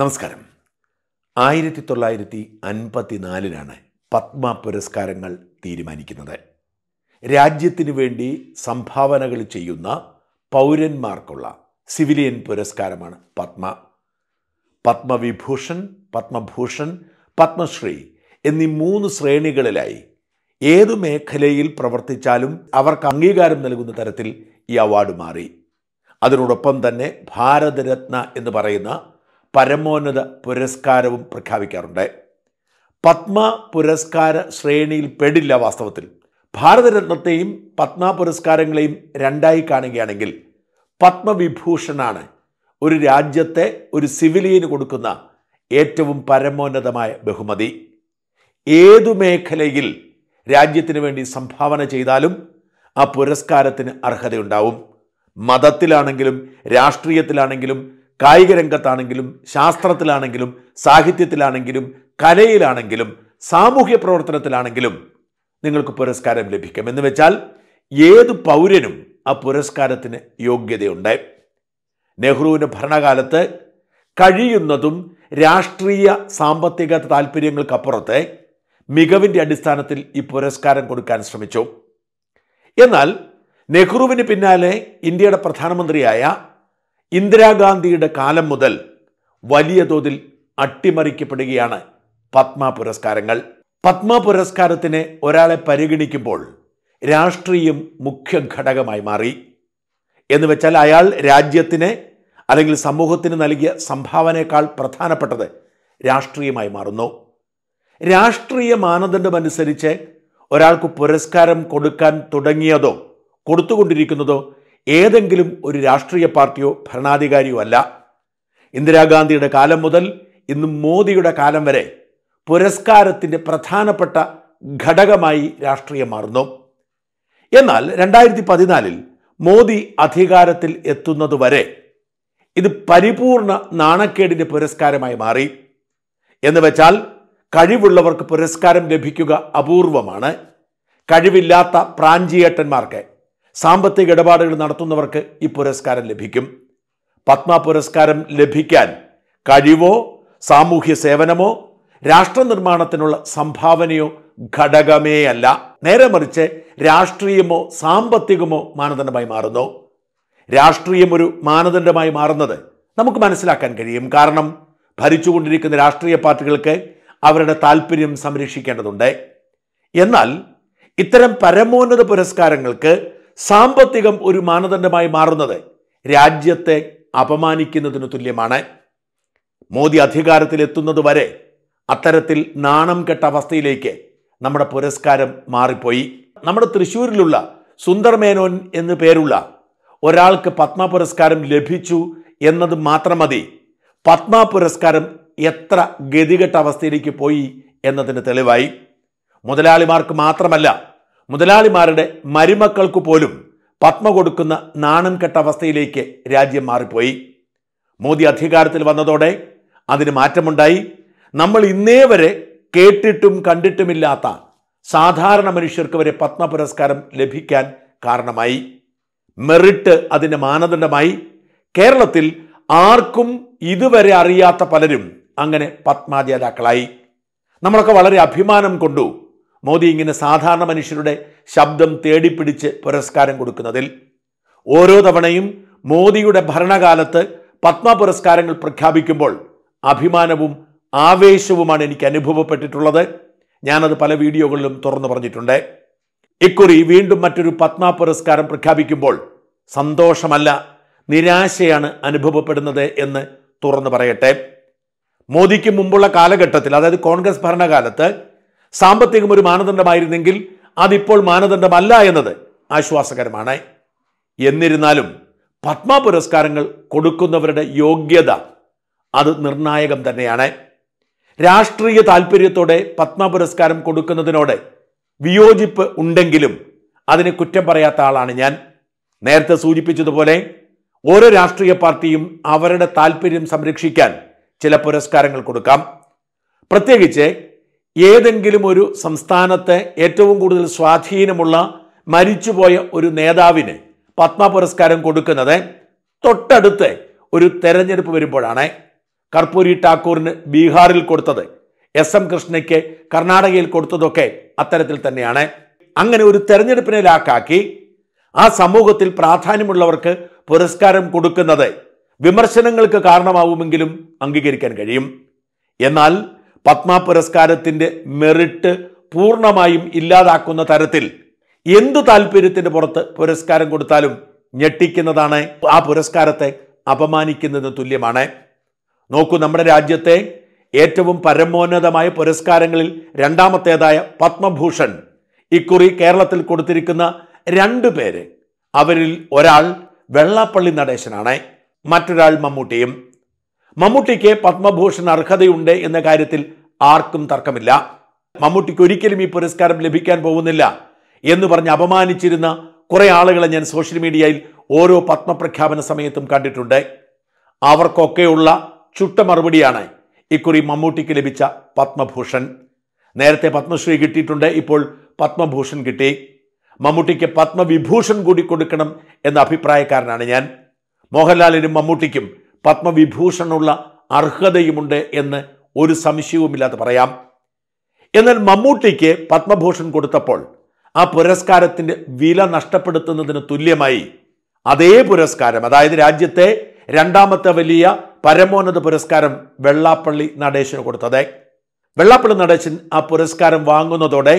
നമസ്കാരം. 1954 പത്മ പുരസ്കാരങ്ങൾ തീരുമാനിക്കുന്നത്. രാജ്യത്തിനു വേണ്ടി സംഭാവനകൾ ചെയ്യുന്ന പൗരന്മാർക്കുള്ള സിവിലിയൻ പുരസ്കാരമാണ് പത്മ. പത്മവിഭൂഷൺ, പത്മഭൂഷൺ, പത്മശ്രീ എന്നീ 3 ശ്രേണികളിലായി ഏതു മേഖലയിൽ പ്രവർത്തിച്ചാലും അവർക്ക് അംഗീകാരം നൽകുന്ന തരത്തിൽ ഈ അവാർഡ് മാറി. അതിനോടൊപ്പം തന്നെ ഭാരതരത്ന എന്ന് പറയുന്ന പരമോന്നത പുരസ്കാരവും പ്രഖ്യാപിക്കാറുണ്ട്. പത്മ പുരസ്കാര ശ്രേണിയിൽ പെടില്ല. വാസ്തവത്തിൽ ഭാരതരത്നത്തെയും പത്മ പുരസ്കാരങ്ങളെയും രണ്ടായി കാണുകയാണെങ്കിൽ പത്മവിഭൂഷണാണ് ഒരു രാജ്യത്തെ ഒരു സിവിലിയന് കൊടുക്കുന്ന ഏറ്റവും പരമോന്നതമായ ബഹുമതി. ഏതു മേഖലയിൽ രാജ്യത്തിന് വേണ്ടി സംഭാവന ചെയ്താലും ആ പുരസ്കാരത്തിന് അർഹതയുണ്ടാവും. മതത്തിലാണെങ്കിലും രാഷ്ട്രീയത്തിലാണെങ്കിലും കായിക രംഗത്താണെങ്കിലും ശാസ്ത്രത്തിലാണെങ്കിലും സാഹിത്യത്തിലാണെങ്കിലും കലയിലാണെങ്കിലും സാമൂഹ്യ പ്രവർത്തനത്തിലാണെങ്കിലും നിങ്ങൾക്ക് പുരസ്കാരം ലഭിക്കും. എന്ന് വെച്ചാൽ ഏത് പൗരനും ആ പുരസ്കാരത്തിന് യോഗ്യതയുണ്ട്. നെഹ്റുവിൻ്റെ ഭരണകാലത്ത് കഴിയുന്നതും രാഷ്ട്രീയ സാമ്പത്തിക താല്പര്യങ്ങൾക്കപ്പുറത്ത് മികവിൻ്റെ അടിസ്ഥാനത്തിൽ ഈ പുരസ്കാരം കൊടുക്കാൻ ശ്രമിച്ചു. എന്നാൽ നെഹ്റുവിന് പിന്നാലെ ഇന്ത്യയുടെ പ്രധാനമന്ത്രിയായ ഇന്ദിരാഗാന്ധിയുടെ കാലം മുതൽ വലിയ തോതിൽ അട്ടിമറിക്കപ്പെടുകയാണ് പത്മ പുരസ്കാരങ്ങൾ. പത്മ പുരസ്കാരത്തിന് ഒരാളെ പരിഗണിക്കുമ്പോൾ രാഷ്ട്രീയം മുഖ്യ ഘടകമായി മാറി. എന്ന് വെച്ചാൽ അയാൾ രാജ്യത്തിന് അല്ലെങ്കിൽ സമൂഹത്തിന് നൽകിയ സംഭാവനയേക്കാൾ പ്രധാനപ്പെട്ടത് രാഷ്ട്രീയമായി മാറുന്നു. രാഷ്ട്രീയ മാനദണ്ഡമനുസരിച്ച് ഒരാൾക്ക് പുരസ്കാരം കൊടുക്കാൻ തുടങ്ങിയതോ കൊടുത്തുകൊണ്ടിരിക്കുന്നതോ ഏതെങ്കിലും ഒരു രാഷ്ട്രീയ പാർട്ടിയോ ഭരണാധികാരിയോ അല്ല. ഇന്ദിരാഗാന്ധിയുടെ കാലം മുതൽ ഇന്ന് മോദിയുടെ കാലം വരെ പുരസ്കാരത്തിൻ്റെ പ്രധാനപ്പെട്ട ഘടകമായി രാഷ്ട്രീയം മാറുന്നു. എന്നാൽ 2014 മോദി അധികാരത്തിൽ എത്തുന്നതുവരെ ഇത് പരിപൂർണ നാണക്കേടിൻ്റെ പുരസ്കാരമായി മാറി. എന്ന് വെച്ചാൽ കഴിവുള്ളവർക്ക് പുരസ്കാരം ലഭിക്കുക അപൂർവമാണ്. കഴിവില്ലാത്ത പ്രാഞ്ചിയേട്ടന്മാർക്ക്, സാമ്പത്തിക ഇടപാടുകൾ നടത്തുന്നവർക്ക് ഈ പുരസ്കാരം ലഭിക്കും. പത്മ പുരസ്കാരം ലഭിക്കാൻ കഴിവോ സാമൂഹ്യ സേവനമോ രാഷ്ട്ര നിർമ്മാണത്തിനുള്ള സംഭാവനയോ ഘടകമേ അല്ല. നേരെ മറിച്ച് രാഷ്ട്രീയമോ സാമ്പത്തികമോ മാനദണ്ഡമായി മാറുന്നു. രാഷ്ട്രീയം ഒരു മാനദണ്ഡമായി മാറുന്നത് നമുക്ക് മനസ്സിലാക്കാൻ കഴിയും. കാരണം ഭരിച്ചുകൊണ്ടിരിക്കുന്ന രാഷ്ട്രീയ പാർട്ടികൾക്ക് അവരുടെ താല്പര്യം സംരക്ഷിക്കേണ്ടതുണ്ട്. എന്നാൽ ഇത്തരം പരമോന്നത പുരസ്കാരങ്ങൾക്ക് സാമ്പത്തികം ഒരു മാനദണ്ഡമായി മാറുന്നത് രാജ്യത്തെ അപമാനിക്കുന്നതിന് തുല്യമാണ്. മോദി അധികാരത്തിലെത്തുന്നത് വരെ അത്തരത്തിൽ നാണം കെട്ട അവസ്ഥയിലേക്ക് നമ്മുടെ പുരസ്കാരം മാറിപ്പോയി. നമ്മുടെ തൃശ്ശൂരിലുള്ള സുന്ദർ മേനോൻ എന്നു പേരുള്ള ഒരാൾക്ക് പത്മ പുരസ്കാരം ലഭിച്ചു എന്നത് മാത്രം മതി പത്മ പുരസ്കാരം എത്ര ഗതികെട്ട അവസ്ഥയിലേക്ക് പോയി എന്നതിന് തെളിവായി. മുതലാളിമാർക്ക് മാത്രമല്ല, മുതലാളിമാരുടെ മരുമക്കൾക്ക് പോലും പത്മ കൊടുക്കുന്ന നാണം കെട്ട അവസ്ഥയിലേക്ക് രാജ്യം മാറിപ്പോയി. മോദി അധികാരത്തിൽ വന്നതോടെ അതിന് മാറ്റമുണ്ടായി. നമ്മൾ ഇന്നേ വരെ കേട്ടിട്ടും കണ്ടിട്ടുമില്ലാത്ത സാധാരണ മനുഷ്യർക്ക് വരെ പത്മ പുരസ്കാരം ലഭിക്കാൻ കാരണമായി. മെറിറ്റ് അതിൻ്റെ മാനദണ്ഡമായി. കേരളത്തിൽ ആർക്കും ഇതുവരെ അറിയാത്ത പലരും അങ്ങനെ പത്മ ജേതാക്കളായി. നമ്മളൊക്കെ വളരെ അഭിമാനം കൊണ്ടു മോദി ഇങ്ങനെ സാധാരണ മനുഷ്യരുടെ ശബ്ദം തേടിപ്പിടിച്ച് പുരസ്കാരം കൊടുക്കുന്നതിൽ. ഓരോ തവണയും മോദിയുടെ ഭരണകാലത്ത് പത്മ പുരസ്കാരങ്ങൾ പ്രഖ്യാപിക്കുമ്പോൾ അഭിമാനവും ആവേശവുമാണ് എനിക്ക് അനുഭവപ്പെട്ടിട്ടുള്ളത്. ഞാനത് പല വീഡിയോകളിലും തുറന്നു പറഞ്ഞിട്ടുണ്ട്. ഇക്കുറി വീണ്ടും മറ്റൊരു പത്മ പുരസ്കാരം പ്രഖ്യാപിക്കുമ്പോൾ സന്തോഷമല്ല, നിരാശയാണ് അനുഭവപ്പെടുന്നത് എന്ന് തുറന്നു പറയട്ടെ. മോദിക്ക് മുമ്പുള്ള കാലഘട്ടത്തിൽ, അതായത് കോൺഗ്രസ് ഭരണകാലത്ത് സാമ്പത്തികം ഒരു മാനദണ്ഡമായിരുന്നെങ്കിൽ അതിപ്പോൾ മാനദണ്ഡമല്ല എന്നത് ആശ്വാസകരമാണ്. എന്നിരുന്നാലും പത്മ പുരസ്കാരങ്ങൾ കൊടുക്കുന്നവരുടെ യോഗ്യത അത് നിർണായകം തന്നെയാണ്. രാഷ്ട്രീയ താല്പര്യത്തോടെ പത്മ പുരസ്കാരം കൊടുക്കുന്നതിനോട് വിയോജിപ്പ് ഉണ്ടെങ്കിലും അതിന് കുറ്റം പറയാത്ത ആളാണ് ഞാൻ. നേരത്തെ സൂചിപ്പിച്ചതുപോലെ ഓരോ രാഷ്ട്രീയ പാർട്ടിയും അവരുടെ താല്പര്യം സംരക്ഷിക്കാൻ ചില പുരസ്കാരങ്ങൾ കൊടുക്കാം. പ്രത്യേകിച്ച് ഏതെങ്കിലും ഒരു സംസ്ഥാനത്തെ ഏറ്റവും കൂടുതൽ സ്വാധീനമുള്ള മരിച്ചുപോയ ഒരു നേതാവിന് പത്മ പുരസ്കാരം കൊടുക്കുന്നത് തൊട്ടടുത്ത് ഒരു തെരഞ്ഞെടുപ്പ് വരുമ്പോഴാണ്. കർപ്പൂരി ഠാക്കൂറിന് ബീഹാറിൽ കൊടുത്തത്, SM കൃഷ്ണയ്ക്ക് കർണാടകയിൽ കൊടുത്തതൊക്കെ അത്തരത്തിൽ തന്നെയാണ്. അങ്ങനെ ഒരു തെരഞ്ഞെടുപ്പിനെ ലാക്കാക്കി ആ സമൂഹത്തിൽ പ്രാധാന്യമുള്ളവർക്ക് പുരസ്കാരം കൊടുക്കുന്നത് വിമർശനങ്ങൾക്ക് കാരണമാവുമെങ്കിലും അംഗീകരിക്കാൻ കഴിയും. എന്നാൽ പത്മ പുരസ്കാരത്തിന്റെ മെറിറ്റ് പൂർണ്ണമായും ഇല്ലാതാക്കുന്ന തരത്തിൽ എന്തു താല്പര്യത്തിന്റെ പുറത്ത് പുരസ്കാരം കൊടുത്താലും ഞെട്ടിക്കുന്നതാണ്, ആ പുരസ്കാരത്തെ അപമാനിക്കുന്നതിന് തുല്യമാണ്. നോക്കൂ, നമ്മുടെ രാജ്യത്തെ ഏറ്റവും പരമോന്നതമായ പുരസ്കാരങ്ങളിൽ രണ്ടാമത്തേതായ പത്മഭൂഷൺ ഇക്കുറി കേരളത്തിൽ കൊടുത്തിരിക്കുന്ന 2 പേര്, അവരിൽ ഒരാൾ വെള്ളാപ്പള്ളി നടേശനാണ്, മറ്റൊരാൾ മമ്മൂട്ടിയും. മമ്മൂട്ടിക്ക് പത്മഭൂഷൺ അർഹതയുണ്ട് എന്ന കാര്യത്തിൽ ആർക്കും തർക്കമില്ല. മമ്മൂട്ടിക്ക് ഒരിക്കലും ഈ പുരസ്കാരം ലഭിക്കാൻ പോകുന്നില്ല എന്ന് പറഞ്ഞ് അപമാനിച്ചിരുന്ന കുറെ ആളുകളെ ഞാൻ സോഷ്യൽ മീഡിയയിൽ ഓരോ പത്മപ്രഖ്യാപന സമയത്തും കണ്ടിട്ടുണ്ട്. അവർക്കൊക്കെയുള്ള ചുട്ട മറുപടിയാണ് ഇക്കുറി മമ്മൂട്ടിക്ക് ലഭിച്ച പത്മഭൂഷൺ. നേരത്തെ പത്മശ്രീ കിട്ടിയിട്ടുണ്ട്, ഇപ്പോൾ പത്മഭൂഷൺ കിട്ടി. മമ്മൂട്ടിക്ക് പത്മവിഭൂഷൺ കൂടി കൊടുക്കണം എന്ന അഭിപ്രായക്കാരനാണ് ഞാൻ. മോഹൻലാലിനും മമ്മൂട്ടിക്കും പത്മവിഭൂഷണുള്ള അർഹതയുമുണ്ട് എന്ന് ഒരു സംശയവുമില്ലാതെ പറയാം. എന്നാൽ മമ്മൂട്ടിക്ക് പത്മഭൂഷൺ കൊടുത്തപ്പോൾ ആ പുരസ്കാരത്തിന്റെ വില നഷ്ടപ്പെടുത്തുന്നതിന് തുല്യമായി അതേ പുരസ്കാരം, അതായത് രാജ്യത്തെ രണ്ടാമത്തെ വലിയ പരമോന്നത പുരസ്കാരം വെള്ളാപ്പള്ളി നടേശന് കൊടുത്തത്. വെള്ളാപ്പള്ളി നടേശൻ ആ പുരസ്കാരം വാങ്ങുന്നതോടെ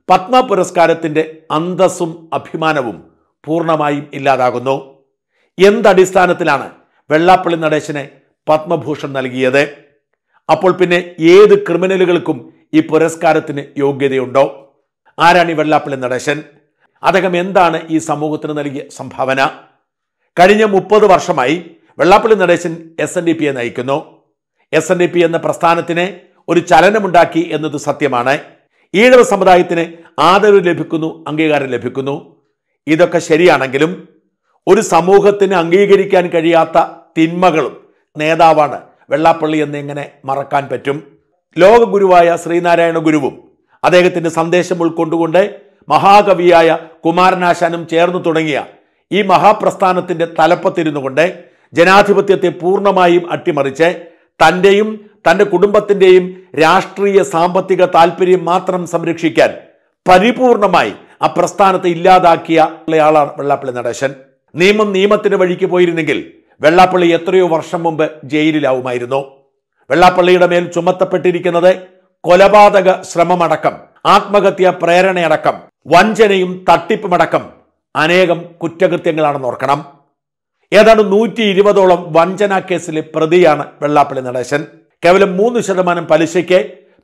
പത്മ പുരസ്കാരത്തിന്റെ അന്തസ്സും അഭിമാനവും പൂർണ്ണമായും ഇല്ലാതാകുന്നു. എന്തടിസ്ഥാനത്തിലാണ് വെള്ളാപ്പള്ളി നടേശന് പത്മഭൂഷൺ നൽകിയത്? അപ്പോൾ പിന്നെ ഏത് ക്രിമിനലുകൾക്കും ഈ പുരസ്കാരത്തിന് യോഗ്യതയുണ്ടോ? ആരാണ് ഈ വെള്ളാപ്പള്ളി നടേശൻ? അദ്ദേഹം എന്താണ് ഈ സമൂഹത്തിന് നൽകിയ സംഭാവന? കഴിഞ്ഞ 30 വർഷമായി വെള്ളാപ്പള്ളി നടേശൻ SNDP നയിക്കുന്നു. SNDP എന്ന പ്രസ്ഥാനത്തിന് ഒരു ചലനമുണ്ടാക്കി എന്നത് സത്യമാണ്. ഈഴവ സമുദായത്തിന് ആദരവ് ലഭിക്കുന്നു, അംഗീകാരം ലഭിക്കുന്നു. ഇതൊക്കെ ശരിയാണെങ്കിലും ഒരു സമൂഹത്തിന് അംഗീകരിക്കാൻ കഴിയാത്ത തിന്മകളും നേതാവാണ് വെള്ളാപ്പള്ളി എന്ന് എങ്ങനെ മറക്കാൻ പറ്റും? ലോകഗുരുവായ ശ്രീനാരായണ ഗുരുവും അദ്ദേഹത്തിന്റെ സന്ദേശം ഉൾക്കൊണ്ടുകൊണ്ട് മഹാകവിയായ കുമാരനാശാനും ചേർന്നു തുടങ്ങിയ ഈ മഹാപ്രസ്ഥാനത്തിന്റെ തലപ്പത്തിരുന്നു കൊണ്ട് ജനാധിപത്യത്തെ പൂർണ്ണമായും അട്ടിമറിച്ച് തൻ്റെയും തൻ്റെ കുടുംബത്തിൻ്റെയും രാഷ്ട്രീയ സാമ്പത്തിക താല്പര്യം മാത്രം സംരക്ഷിക്കാൻ പരിപൂർണമായി ആ പ്രസ്ഥാനത്തെ ഇല്ലാതാക്കിയ ആളാണ് വെള്ളാപ്പള്ളി നടേശൻ. നിയമത്തിന്റെ വഴിക്ക് പോയിരുന്നെങ്കിൽ വെള്ളാപ്പള്ളി എത്രയോ വർഷം മുമ്പ് ജയിലിലാവുമായിരുന്നു. വെള്ളാപ്പള്ളിയുടെ മേൽ ചുമത്തപ്പെട്ടിരിക്കുന്നത് കൊലപാതക ശ്രമമടക്കം, ആത്മഹത്യാ പ്രേരണയടക്കം, വഞ്ചനയും തട്ടിപ്പുമടക്കം അനേകം കുറ്റകൃത്യങ്ങളാണെന്ന് ഓർക്കണം. ഏതാണ്ട് 120ഓളം വഞ്ചനാ കേസിലെ പ്രതിയാണ് വെള്ളാപ്പള്ളി നടേശൻ. കേവലം 3% പലിശയ്ക്ക്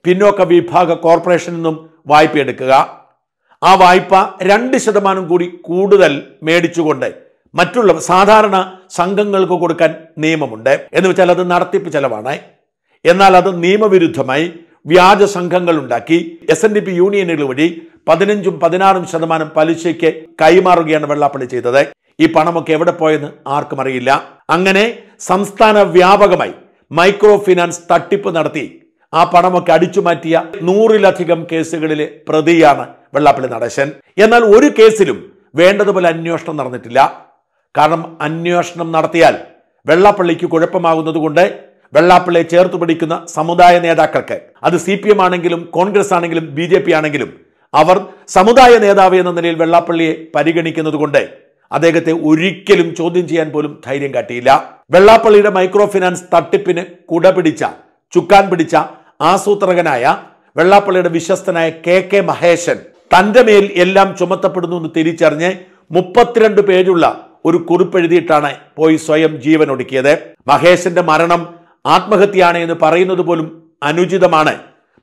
പിന്നോക്ക വിഭാഗ കോർപ്പറേഷനിൽ നിന്നും വായ്പയെടുക്കുക, ആ വായ്പ 2% കൂടി കൂടുതൽ മേടിച്ചുകൊണ്ട് മറ്റുള്ള സാധാരണ സംഘങ്ങൾക്ക് കൊടുക്കാൻ നിയമമുണ്ട്. എന്ന് വെച്ചാൽ അത് നടത്തിപ്പ് ചെലവാണ്. എന്നാൽ അത് നിയമവിരുദ്ധമായി വ്യാജ സംഘങ്ങൾ ഉണ്ടാക്കി SNDP യൂണിയനുകൾ വഴി 15-16% പലിശയ്ക്ക് കൈമാറുകയാണ് വെള്ളാപ്പള്ളി ചെയ്തത്. ഈ പണമൊക്കെ എവിടെ പോയെന്ന് ആർക്കും അറിയില്ല. അങ്ങനെ സംസ്ഥാന വ്യാപകമായി മൈക്രോ ഫിനാൻസ് തട്ടിപ്പ് നടത്തി ആ പണമൊക്കെ അടിച്ചു മാറ്റിയ 100-ലധികം കേസുകളിലെ പ്രതിയാണ് വെള്ളാപ്പള്ളി നടേശൻ. എന്നാൽ ഒരു കേസിലും വേണ്ടതുപോലെ അന്വേഷണം നടന്നിട്ടില്ല. കാരണം അന്വേഷണം നടത്തിയാൽ വെള്ളാപ്പള്ളിക്ക് കുഴപ്പമാകുന്നത് കൊണ്ട് വെള്ളാപ്പള്ളിയെ ചേർത്ത് പിടിക്കുന്ന സമുദായ നേതാക്കൾക്ക്, അത് CPM ആണെങ്കിലും കോൺഗ്രസ് ആണെങ്കിലും BJP ആണെങ്കിലും, അവർ സമുദായ നേതാവ് എന്ന നിലയിൽ വെള്ളാപ്പള്ളിയെ പരിഗണിക്കുന്നത് കൊണ്ട് അദ്ദേഹത്തെ ഒരിക്കലും ചോദ്യം ചെയ്യാൻ പോലും ധൈര്യം കാട്ടിയില്ല. വെള്ളാപ്പള്ളിയുടെ മൈക്രോ ഫിനാൻസ് തട്ടിപ്പിന് കുടപിടിച്ച, ചുക്കാൻ പിടിച്ച ആസൂത്രകനായ വെള്ളാപ്പള്ളിയുടെ വിശ്വസ്തനായ KK മഹേശൻ തന്റെ മേൽ എല്ലാം ചുമത്തപ്പെടുന്നു എന്ന് തിരിച്ചറിഞ്ഞ് 32 പേജുള്ള ഒരു കുറിപ്പെഴുതിയിട്ടാണ് പോയി സ്വയം ജീവൻ ഒടുക്കിയത്. മഹേശന്റെ മരണം ആത്മഹത്യയാണ് എന്ന് പറയുന്നത് പോലും അനുചിതമാണ്.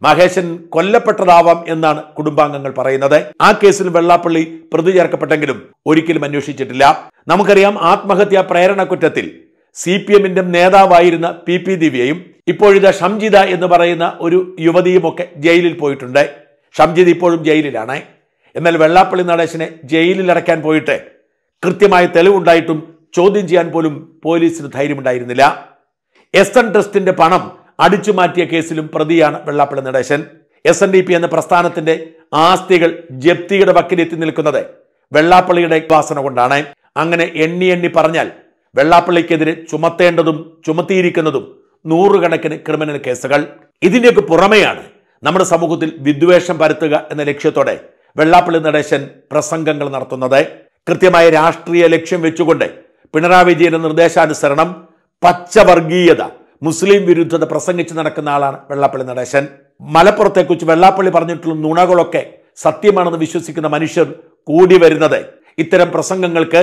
മഹേശൻ കൊല്ലപ്പെട്ടതാവാം എന്നാണ് കുടുംബാംഗങ്ങൾ പറയുന്നത്. ആ കേസിൽ വെള്ളാപ്പള്ളി പ്രതി ചേർക്കപ്പെട്ടെങ്കിലും ഒരിക്കലും അന്വേഷിച്ചിട്ടില്ല. നമുക്കറിയാം, ആത്മഹത്യാ പ്രേരണ കുറ്റത്തിൽ CPM-ന്റെ നേതാവായിരുന്ന PP ദിവ്യയും ഇപ്പോഴിതാ ഷംജിത എന്ന് പറയുന്ന ഒരു യുവതിയുമൊക്കെ ജയിലിൽ പോയിട്ടുണ്ട്. ഷംജിത ഇപ്പോഴും ജയിലിലാണ്. എന്നാൽ വെള്ളാപ്പള്ളി നടേശനെ ജയിലിൽ അടയ്ക്കാൻ പോയിട്ട് കൃത്യമായ തെളിവുണ്ടായിട്ടും ചോദ്യം ചെയ്യാൻ പോലും പോലീസിന് ധൈര്യമുണ്ടായിരുന്നില്ല. SN ട്രസ്റ്റിന്റെ പണം അടിച്ചു മാറ്റിയ കേസിലും പ്രതിയാണ് വെള്ളാപ്പള്ളി നടേശൻ. SNDP എന്ന പ്രസ്ഥാനത്തിന്റെ ആസ്തികൾ ജപ്തിയുടെ വക്കിലെത്തി നിൽക്കുന്നത് വെള്ളാപ്പള്ളിയുടെ വാസന കൊണ്ടാണ്. അങ്ങനെ എണ്ണി പറഞ്ഞാൽ വെള്ളാപ്പള്ളിക്കെതിരെ ചുമത്തേണ്ടതും ചുമത്തിയിരിക്കുന്നതും നൂറുകണക്കിന് ക്രിമിനൽ കേസുകൾ. ഇതിൻ്റെയൊക്കെ പുറമെയാണ് നമ്മുടെ സമൂഹത്തിൽ വിദ്വേഷം പരത്തുക എന്ന ലക്ഷ്യത്തോടെ വെള്ളാപ്പള്ളി നടേശൻ പ്രസംഗങ്ങൾ നടത്തുന്നത്. കൃത്യമായ രാഷ്ട്രീയ ലക്ഷ്യം വെച്ചുകൊണ്ട് പിണറായി വിജയന്റെ നിർദ്ദേശാനുസരണം പച്ചവർഗീയത, മുസ്ലിം വിരുദ്ധത പ്രസംഗിച്ച് നടക്കുന്ന ആളാണ് വെള്ളാപ്പള്ളി നടേശൻ. മലപ്പുറത്തെക്കുറിച്ച് വെള്ളാപ്പള്ളി പറഞ്ഞിട്ടുള്ള നുണകളൊക്കെ സത്യമാണെന്ന് വിശ്വസിക്കുന്ന മനുഷ്യർ കൂടി വരുന്നത് ഇത്തരം പ്രസംഗങ്ങൾക്ക്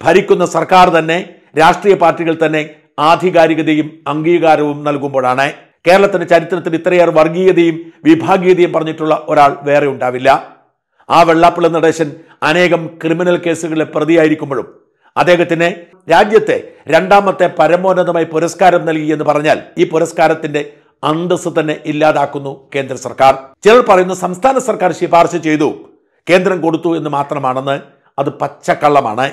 ഭരിക്കുന്ന സർക്കാർ തന്നെ, രാഷ്ട്രീയ പാർട്ടികൾ തന്നെ ആധികാരികതയും അംഗീകാരവും നൽകുമ്പോഴാണ്. കേരളത്തിന്റെ ചരിത്രത്തിൽ ഇത്രയേറെ വർഗീയതയും വിഭാഗീയതയും പറഞ്ഞിട്ടുള്ള ഒരാൾ വേറെ ഉണ്ടാവില്ല. ആ വെള്ളാപ്പള്ളി നടേശൻ അനേകം ക്രിമിനൽ കേസുകളിലെ പ്രതിയായിരിക്കുമ്പോഴും അദ്ദേഹത്തിന് രാജ്യത്തെ രണ്ടാമത്തെ പരമോന്നതമായി പുരസ്കാരം നൽകി എന്ന് പറഞ്ഞാൽ ഈ പുരസ്കാരത്തിന്റെ അന്തസ്സ് തന്നെ ഇല്ലാതാക്കുന്നു കേന്ദ്ര സർക്കാർ. ചിലർ പറയുന്നു സംസ്ഥാന സർക്കാർ ശുപാർശ ചെയ്തു, കേന്ദ്രം കൊടുത്തു എന്ന് മാത്രമാണെന്ന്. അത് പച്ചക്കള്ളമാണ്.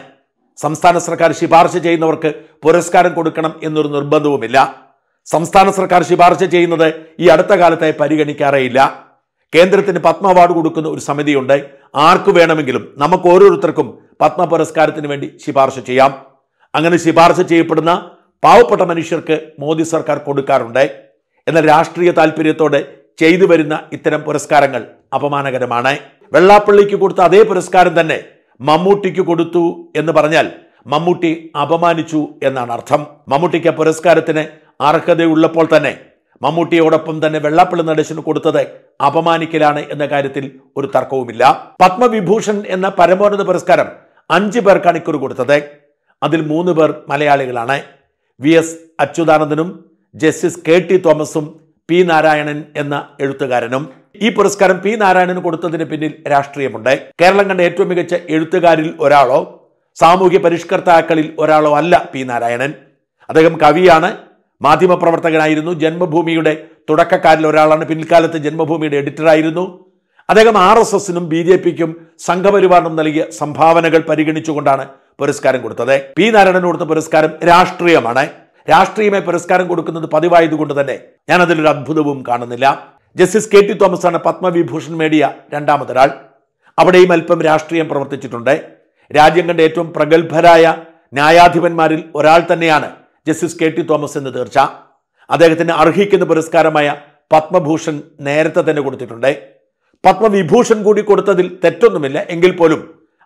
സംസ്ഥാന സർക്കാർ ശുപാർശ ചെയ്യുന്നവർക്ക് പുരസ്കാരം കൊടുക്കണം എന്നൊരു നിർബന്ധവുമില്ല. സംസ്ഥാന സർക്കാർ ശുപാർശ ചെയ്യുന്നത് ഈ അടുത്ത കാലത്തായി പരിഗണിക്കാറേയില്ല. കേന്ദ്രത്തിന് പത്മ അവാർഡ് കൊടുക്കുന്ന ഒരു സമിതിയുണ്ട്. ആർക്കു വേണമെങ്കിലും നമുക്ക് ഓരോരുത്തർക്കും പത്മ പുരസ്കാരത്തിന് വേണ്ടി ശുപാർശ ചെയ്യാം. അങ്ങനെ ശുപാർശ ചെയ്യപ്പെടുന്ന പാവപ്പെട്ട മനുഷ്യർക്ക് മോദി സർക്കാർ കൊടുക്കാറുണ്ട്. എന്നാൽ രാഷ്ട്രീയ താല്പര്യത്തോടെ ചെയ്തു വരുന്ന ഇത്തരം പുരസ്കാരങ്ങൾ അപമാനകരമാണ്. വെള്ളാപ്പള്ളിക്ക് കൊടുത്ത അതേ പുരസ്കാരം തന്നെ മമ്മൂട്ടിക്ക് കൊടുത്തു എന്ന് പറഞ്ഞാൽ മമ്മൂട്ടി അപമാനിച്ചു എന്നാണ് അർത്ഥം. മമ്മൂട്ടിക്ക് പുരസ്കാരത്തിന് അർഹതയുള്ളപ്പോൾ തന്നെ മമ്മൂട്ടിയോടൊപ്പം തന്നെ വെള്ളാപ്പള്ളി നടേശന് കൊടുത്തത് അപമാനിക്കലാണ് എന്ന കാര്യത്തിൽ ഒരു തർക്കവുമില്ല. പത്മവിഭൂഷൺ എന്ന പരമോന്നത പുരസ്കാരം 5 പേർക്കാണ് ഇക്കുറി കൊടുത്തത്. അതിൽ 3 പേർ മലയാളികളാണ്. VS അച്യുതാനന്ദനും ജസ്റ്റിസ് KT തോമസും P നാരായണൻ എന്ന എഴുത്തുകാരനും. ഈ പുരസ്കാരം P നാരായണന് കൊടുത്തതിന് പിന്നിൽ രാഷ്ട്രീയമുണ്ട്. കേരളം കണ്ട ഏറ്റവും മികച്ച എഴുത്തുകാരിൽ ഒരാളോ സാമൂഹ്യ പരിഷ്കർത്താക്കളിൽ ഒരാളോ അല്ല P നാരായണൻ. അദ്ദേഹം കവിയാണ്, മാധ്യമപ്രവർത്തകനായിരുന്നു, ജന്മഭൂമിയുടെ തുടക്കക്കാരിൽ ഒരാളാണ്. പിൽക്കാലത്ത് ജന്മഭൂമിയുടെ എഡിറ്ററായിരുന്നു. അദ്ദേഹം RSSനും BJPക്കും സംഘപരിവാറിനും നൽകിയ സംഭാവനകൾ പരിഗണിച്ചുകൊണ്ടാണ് പുരസ്കാരം കൊടുത്തത്. P നാരായണന് കൊടുത്ത പുരസ്കാരം രാഷ്ട്രീയമാണ്. രാഷ്ട്രീയമായി പുരസ്കാരം കൊടുക്കുന്നത് പതിവായതുകൊണ്ട് തന്നെ ഞാൻ അതിലൊരു അത്ഭുതവും കാണുന്നില്ല. ജസ്റ്റിസ് KT തോമസ് ആണ് പത്മവിഭൂഷൺ നേടിയ രണ്ടാമതൊരാൾ. അവിടെയും അല്പം രാഷ്ട്രീയം പ്രവർത്തിച്ചിട്ടുണ്ട്. രാജ്യം കണ്ട ഏറ്റവും പ്രഗത്ഭരായ ന്യായാധിപന്മാരിൽ ഒരാൾ തന്നെയാണ് ജസ്റ്റിസ് KT തോമസ് എന്ന് തീർച്ച. അദ്ദേഹത്തിന് അർഹിക്കുന്ന പുരസ്കാരമായ പത്മഭൂഷൺ നേരത്തെ തന്നെ കൊടുത്തിട്ടുണ്ട്. പത്മവിഭൂഷൺ കൂടി കൊടുത്തതിൽ തെറ്റൊന്നുമില്ല. എങ്കിൽ പോലും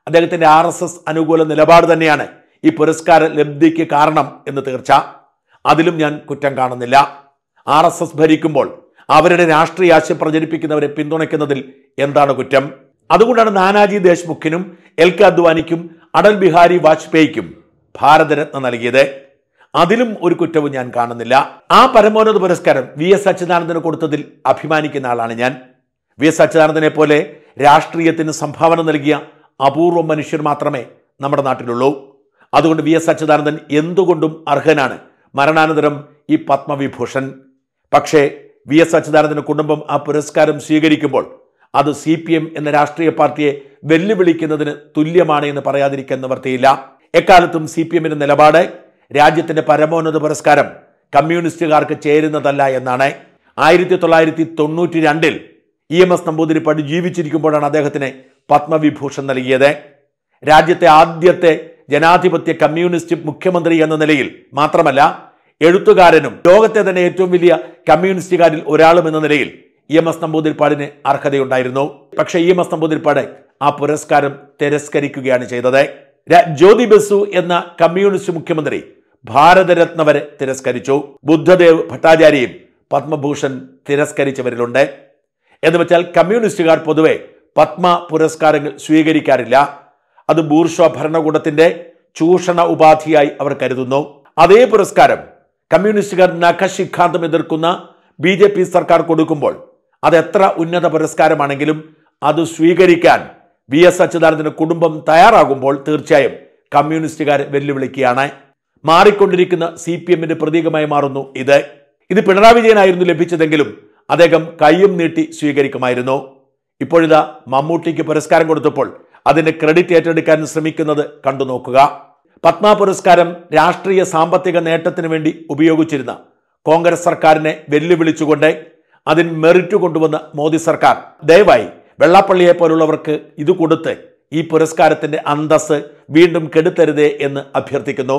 അദ്ദേഹത്തിന്റെ RSS അനുകൂല നിലപാട് തന്നെയാണ് ഈ പുരസ്കാര ലബ്ധിക്ക് കാരണം എന്ന് തീർച്ച. അതിലും ഞാൻ കുറ്റം കാണുന്നില്ല. RSS ഭരിക്കുമ്പോൾ അവരുടെ രാഷ്ട്രീയ ആശയം പ്രചരിപ്പിക്കുന്നവരെ പിന്തുണയ്ക്കുന്നതിൽ എന്താണ് കുറ്റം? അതുകൊണ്ടാണ് നാനാജി ദേശ്മുഖിനും LK അദ്വാനിക്കും അടൽ ബിഹാരി വാജ്പേയിക്കും ഭാരതരത്ന നൽകിയത്. അതിലും ഒരു കുറ്റവും ഞാൻ കാണുന്നില്ല. ആ പരമോന്നത പുരസ്കാരം VS അച്യുതാനന്ദന് കൊടുത്തതിൽ അഭിമാനിക്കുന്ന ആളാണ് ഞാൻ. VS അച്യുതാനന്ദനെ പോലെ രാഷ്ട്രീയത്തിന് സംഭാവന നൽകിയ അപൂർവം മനുഷ്യർ മാത്രമേ നമ്മുടെ നാട്ടിലുള്ളൂ. അതുകൊണ്ട് VS അച്യുതാനന്ദൻ എന്തുകൊണ്ടും അർഹനാണ് മരണാനന്തരം ഈ പത്മവിഭൂഷൺ. പക്ഷേ VS അച്യുതാനന്ദന്റെ കുടുംബം ആ പുരസ്കാരം സ്വീകരിക്കുമ്പോൾ അത് CPM എന്ന രാഷ്ട്രീയ പാർട്ടിയെ വെല്ലുവിളിക്കുന്നതിന് തുല്യമാണ് എന്ന് പറയാതിരിക്കാൻ നിവർത്തിയില്ല. എക്കാലത്തും CPMന്റെ നിലപാട് രാജ്യത്തിന്റെ പരമോന്നത പുരസ്കാരം കമ്മ്യൂണിസ്റ്റുകാർക്ക് ചേരുന്നതല്ല എന്നാണ്. 1992 EMS നമ്പൂതിരിപ്പാട് ജീവിച്ചിരിക്കുമ്പോഴാണ് അദ്ദേഹത്തിന് പത്മവിഭൂഷൺ നൽകിയത്. രാജ്യത്തെ ആദ്യത്തെ ജനാധിപത്യ കമ്മ്യൂണിസ്റ്റ് മുഖ്യമന്ത്രി എന്ന നിലയിൽ മാത്രമല്ല, എഴുത്തുകാരനും ലോകത്തെ തന്നെ ഏറ്റവും വലിയ കമ്മ്യൂണിസ്റ്റുകാരിൽ ഒരാളും എന്ന നിലയിൽ EMS നമ്പൂതിരിപ്പാടിന് അർഹതയുണ്ടായിരുന്നു. പക്ഷേ EMS നമ്പൂതിരിപ്പാട് ആ പുരസ്കാരം തിരസ്കരിക്കുകയാണ് ചെയ്തത്. ജ്യോതി ബസു എന്ന കമ്മ്യൂണിസ്റ്റ് മുഖ്യമന്ത്രി ഭാരതരത്ന വരെ തിരസ്കരിച്ചു. ബുദ്ധദേവ് ഭട്ടാചാര്യയും പത്മഭൂഷൺ തിരസ്കരിച്ചവരിലുണ്ട്. എന്ന് വെച്ചാൽ കമ്മ്യൂണിസ്റ്റുകാർ പൊതുവെ പത്മ പുരസ്കാരങ്ങൾ സ്വീകരിക്കാറില്ല. അത് ബൂർഷ്വാ ഭരണകൂടത്തിന്റെ ചൂഷണ ഉപാധിയായി അവർ കരുതുന്നു. അതേ പുരസ്കാരം കമ്മ്യൂണിസ്റ്റുകാർ നഖശിഖാന്തം എതിർക്കുന്ന BJP സർക്കാർ കൊടുക്കുമ്പോൾ അത് എത്ര ഉന്നത പുരസ്കാരമാണെങ്കിലും അത് സ്വീകരിക്കാൻ VS അച്യുതാനന്ദന്റെ കുടുംബം തയ്യാറാകുമ്പോൾ തീർച്ചയായും കമ്മ്യൂണിസ്റ്റുകാരെ വെല്ലുവിളിക്കുകയാണ്. മാറിക്കൊണ്ടിരിക്കുന്ന CPMന്റെ പ്രതീകമായി മാറുന്നു ഇത് പിണറായി വിജയനായിരുന്നു ലഭിച്ചതെങ്കിലും അദ്ദേഹം കയ്യും നീട്ടി സ്വീകരിക്കുമായിരുന്നു. ഇപ്പോഴിതാ മമ്മൂട്ടിക്ക് പുരസ്കാരം കൊടുത്തപ്പോൾ അതിന്റെ ക്രെഡിറ്റ് ഏറ്റെടുക്കാൻ ശ്രമിക്കുന്നത് കണ്ടു നോക്കുക. പത്മ പുരസ്കാരം രാഷ്ട്രീയ സാമ്പത്തിക നേട്ടത്തിന് വേണ്ടി ഉപയോഗിച്ചിരുന്ന കോൺഗ്രസ് സർക്കാരിനെ വെല്ലുവിളിച്ചുകൊണ്ട് അതിന് മെറിറ്റ് കൊണ്ടുവന്ന മോദി സർക്കാർ ദയവായി വെള്ളാപ്പള്ളിയെ പോലുള്ളവർക്ക് ഇത് കൊടുത്ത് ഈ പുരസ്കാരത്തിന്റെ അന്തസ്സ് വീണ്ടും കെടുത്തരുതേ എന്ന് അഭ്യർത്ഥിക്കുന്നു.